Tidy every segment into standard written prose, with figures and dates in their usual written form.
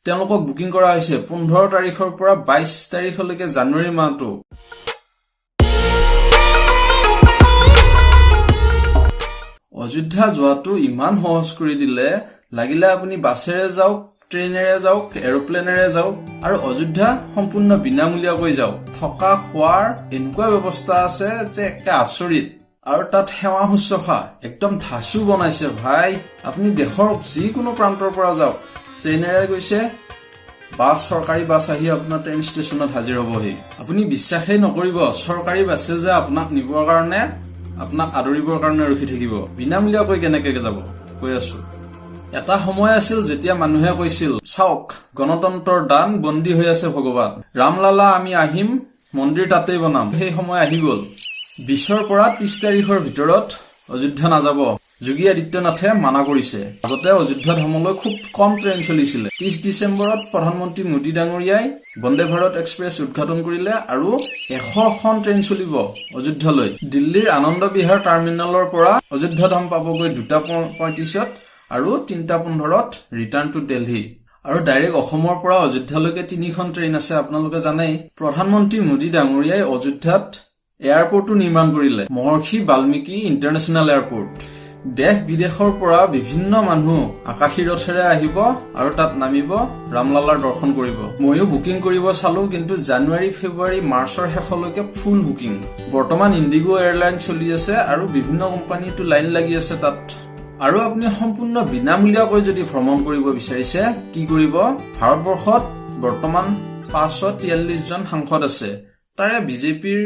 তেওঁলোকক বুকিং কৰা হৈছে 15 তাৰিখৰ পৰা 22 তাৰিখলৈকে জানুৱাৰী মাহটো। অযোধ্যা যোৱাটো ইমান সহজ কৰি দিলে, লাগিলে আপুনি বাছেৰে যাওক, ট্ৰেইনেৰে যাওক, এৰোপ্লেনেৰে যাওক আৰু অযোধ্যা সম্পূৰ্ণ বিনামূলীয়াকৈ যাওক। থকা খোৱাৰ এনেকুৱা ব্যৱস্থা আছে যে একে আচৰিত। আৰু তাত সেৱা শুশ্ৰূষা একদম ধাচু বনাইছে ভাই। আপুনি দেশৰ যিকোনো প্ৰান্তৰ পৰা যাওক, ট্ৰেইনেৰে গৈছে, বাছ চৰকাৰী বাছ আহি আপোনাৰ ট্ৰেইন ষ্টেচনত হাজিৰ হবহি। আপুনি বিশ্বাসেই নকৰিব চৰকাৰী বাছে যে আপোনাক নিবৰ কাৰণে, আপোনাক আদৰিবৰ কাৰণে ৰখি থাকিব। বিনামূলীয়াকৈ কেনেকে যাব কৈ আছো। এটা সময় আছিল যেতিয়া মানুহে কৈছিল চাওক গণতন্ত্ৰৰ দান, বন্দী হৈ আছে ভগৱান, ৰামলালা আমি আহিম, মন্দিৰ তাতেই বনাম। সেই সময় আহি গল। 20ৰ পৰা 30 তাৰিখৰ ভিতৰত অযোধ্যা নাযাব। যোগী আদিত্যনাথে মানা কৰিছে। আগতে অযোধ্যা ধামলৈ খুব কম ট্ৰেইন চলিছিলে। 30 ডিচেম্বৰত প্ৰধানমন্ত্ৰী মোদী ডাঙৰীয়াই বন্দে ভাৰত এক্সপ্ৰেছ উদ্ঘাটন কৰিলে আৰু 100খন ট্ৰেইন চলিব অযোধ্যালৈ। দিল্লীৰ আনন্দ বিহাৰ টাৰ্মিনেলৰ পৰা অযোধ্যা ধাম পাবগৈ 2:35 আৰু 3:15 ৰিটাৰ্ণ টু দিল্লী। আৰু ডাইৰেক্ট অসমৰ পৰা অযোধ্যালৈকে 3খন ট্ৰেইন আছে। আপোনালোকে জানেই প্ৰধানমন্ত্ৰী মোদী ডাঙৰীয়াই অযোধ্যাত এয়াৰপৰ্টো নিৰ্মাণ কৰিলে, মহৰ্ষি বাল্মীকি ইণ্টাৰনেশ্যনেল এয়াৰপৰ্ট। দেশ বিদেশৰ পৰা বিভিন্ন মানুহ আকাশী ৰথেৰে আহিব আৰু তাত নামিব, ৰামলালাৰ দৰ্শন কৰিব। ময়ো বুকিং কৰিব চালো, কিন্তু জানুৱাৰী, ফেব্ৰুৱাৰী, মাৰ্চৰ শেষলৈকে ফুল বুকিং। বৰ্তমান ইণ্ডিগো এয়াৰলাইন চলি আছে আৰু বিভিন্ন কোম্পানীটো লাইন লাগি আছে তাত। আৰু আপুনি সম্পূৰ্ণ বিনামূলীয়াকৈ যদি ভ্ৰমণ কৰিব বিচাৰিছে কি কৰিব? ভাৰতবৰ্ষত বৰ্তমান 543 জন সাংসদ আছে। তাৰে বিজেপিৰ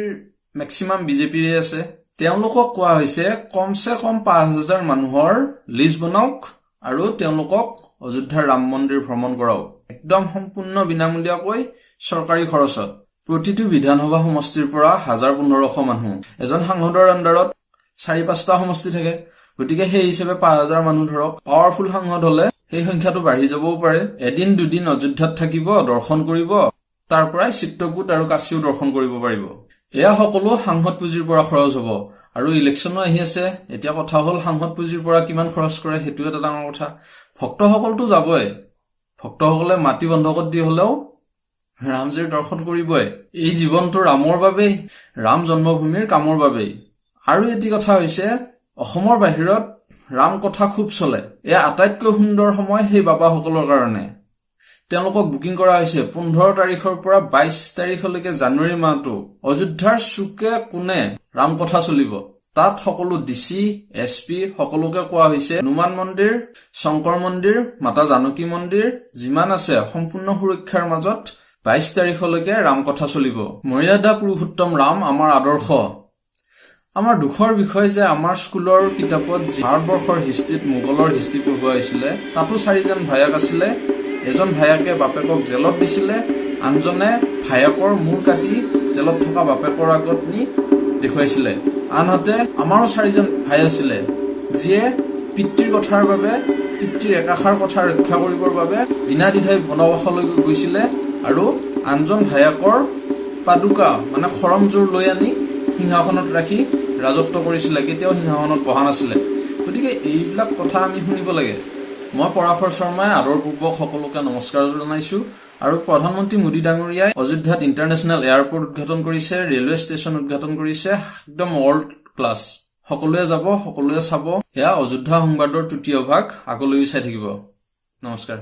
মেক্সিমাম বিজেপিৰে আছে। তেওঁলোকক কোৱা হৈছে কমচে কম 5,000 মানুহৰ লিষ্ট বনাওক আৰু তেওঁলোকক অযোধ্যাৰ ৰাম মন্দিৰ ভ্ৰমণ কৰাওক। একদম সম্পূৰ্ণ বিনামূলীয়াকৈ চৰকাৰী খৰচত। প্ৰতিটো বিধানসভা সমষ্টিৰ পৰা 1,000-1,500 মানুহ। এজন সাংসদৰ আণ্ডাৰত 4-5টা সমষ্টি থাকে। গতিকে সেই হিচাপে 5,000 মানুহ ধৰক। পাৱাৰফুল সাংসদ হলে সেই সংখ্যাটো বাঢ়ি যাবও পাৰে। এদিন দুদিন অযোধ্যাত থাকিব, দৰ্শন কৰিব, তাৰ পৰাই চিত্ৰকূট আৰু কাশীও দৰ্শন কৰিব পাৰিব। এয়া সকলো সাংসদ পুঁজিৰ পৰা খৰচ হব। আৰু ইলেকশ্যনো আহি আছে। এতিয়া কথা হল সাংসদ পুঁজিৰ পৰা কিমান খৰচ কৰে, সেইটো এটা ডাঙৰ কথা। ভক্তসকলতো যাবই। ভক্তসকলে মাটি বন্ধকত দি হলেও ৰামজীৰ দৰ্শন কৰিবই। এই জীৱনটো ৰামৰ বাবেই, ৰাম জন্মভূমিৰ কামৰ বাবেই। আৰু এটি কথা হৈছে অসমৰ বাহিৰত ৰাম কথা খুব চলে। এয়া আটাইতকৈ সুন্দৰ সময় সেই বাবাসকলৰ কাৰণে। তেওঁলোকক বুকিং কৰা হৈছে 15 তাৰিখৰ পৰা 22 তাৰিখলৈকে জানুৱাৰী মাহটো। অযোধ্যাৰ চুকে কোণে ৰাম কথা চলিব। তাত সকলো ডিচি, এছপি সকলোকে কোৱা হৈছে হনুমান মন্দিৰ, শংকৰ মন্দিৰ, মাতা জানকী মন্দিৰ যিমান আছে সম্পূৰ্ণ সুৰক্ষাৰ মাজত 22 তাৰিখলৈকে ৰাম কথা চলিব। মৰ্যাদা পুৰুষোত্তম ৰাম আমাৰ আদৰ্শ। আমাৰ দুখৰ বিষয় যে আমাৰ স্কুলৰ কিতাপত ভাৰতবৰ্ষৰ হিষ্ট্ৰীত মোগলৰ হিষ্ট্ৰী পঢ়ুৱা হৈছিলে, তাতো 4জন ভায়েক আছিলে। এজন ভায়েকে বাপেকক জেলত দিছিলে, আনজনে ভায়েকৰ মূৰ কাটি জেলত থকা বাপেকৰ আগত নি দেখুৱাইছিলে। আনহাতে আমাৰো 4জন ভাই আছিলে, যিয়ে পিতৃৰ কথাৰ বাবে, পিতৃৰ একাষাৰ কথা ৰক্ষা কৰিবৰ বাবে বিনা দ্বিধাই বনবাসলৈ গৈছিলে আৰু আনজন ভায়েকৰ পাদুকা মানে খৰমজোৰ লৈ আনি সিংহাসনত ৰাখি ৰাজত্ব কৰিছিলে, কেতিয়াও সিংহাসনত বহা নাছিলে। গতিকে এইবিলাক কথা আমি শুনিব লাগে। মই পৰাশৰ শৰ্মাই আদৰপূৰ্বক সকলোকে নমস্কাৰ জনাইছো। আৰু প্ৰধানমন্ত্ৰী মোদী ডাঙৰীয়াই অযোধ্যাত ইণ্টাৰনেশ্যনেল এয়াৰপৰ্ট উদ্ঘাটন কৰিছে, ৰেলৱে ষ্টেচন উদ্ঘাটন কৰিছে, একদম ৱৰ্ল্ড ক্লাছ। সকলোৱে যাব, সকলোৱে চাব। এয়া অযোধ্যা সংবাদৰ তৃতীয় ভাগ। আগলৈও চাই থাকিব। নমস্কাৰ।